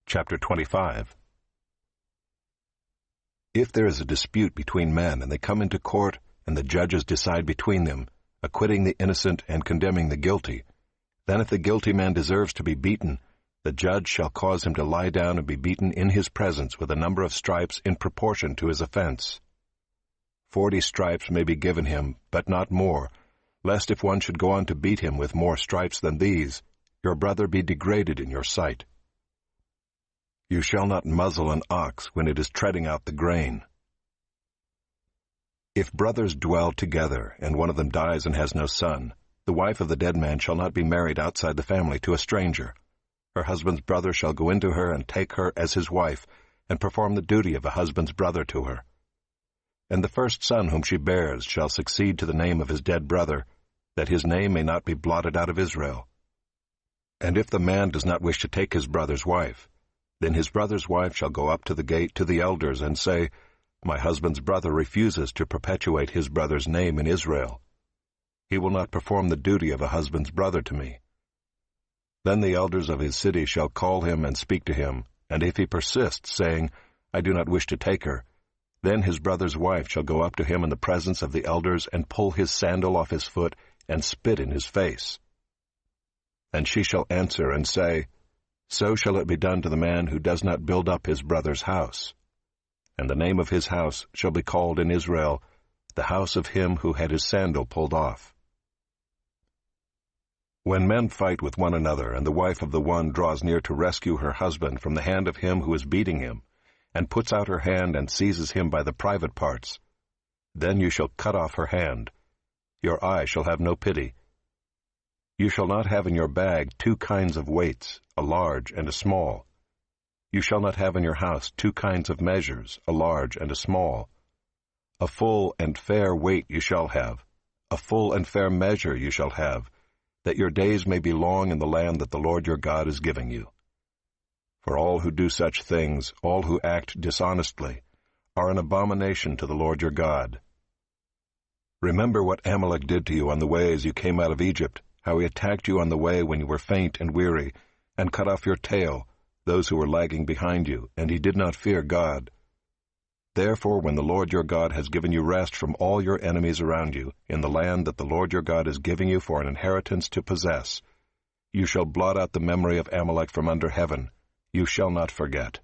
Chapter 25. If there is a dispute between men, and they come into court, and the judges decide between them, acquitting the innocent and condemning the guilty, then if the guilty man deserves to be beaten, the judge shall cause him to lie down and be beaten in his presence with a number of stripes in proportion to his offense. 40 stripes may be given him, but not more, lest if one should go on to beat him with more stripes than these, your brother be degraded in your sight. You shall not muzzle an ox when it is treading out the grain. If brothers dwell together, and one of them dies and has no son, the wife of the dead man shall not be married outside the family to a stranger. Her husband's brother shall go into her and take her as his wife, and perform the duty of a husband's brother to her. And the first son whom she bears shall succeed to the name of his dead brother, that his name may not be blotted out of Israel. And if the man does not wish to take his brother's wife, then his brother's wife shall go up to the gate to the elders and say, My husband's brother refuses to perpetuate his brother's name in Israel. He will not perform the duty of a husband's brother to me. Then the elders of his city shall call him and speak to him, and if he persists, saying, I do not wish to take her, then his brother's wife shall go up to him in the presence of the elders and pull his sandal off his foot and spit in his face. And she shall answer and say, So shall it be done to the man who does not build up his brother's house. And the name of his house shall be called in Israel, the house of him who had his sandal pulled off. When men fight with one another, and the wife of the one draws near to rescue her husband from the hand of him who is beating him, and puts out her hand and seizes him by the private parts, then you shall cut off her hand. Your eye shall have no pity. You shall not have in your bag 2 kinds of weights, a large and a small. You shall not have in your house 2 kinds of measures, a large and a small. A full and fair weight you shall have, a full and fair measure you shall have, that your days may be long in the land that the Lord your God is giving you. For all who do such things, all who act dishonestly, are an abomination to the Lord your God. Remember what Amalek did to you on the way as you came out of Egypt, how he attacked you on the way when you were faint and weary, and cut off your tail, those who were lagging behind you, and he did not fear God. Therefore, when the Lord your God has given you rest from all your enemies around you, in the land that the Lord your God is giving you for an inheritance to possess, you shall blot out the memory of Amalek from under heaven. You shall not forget.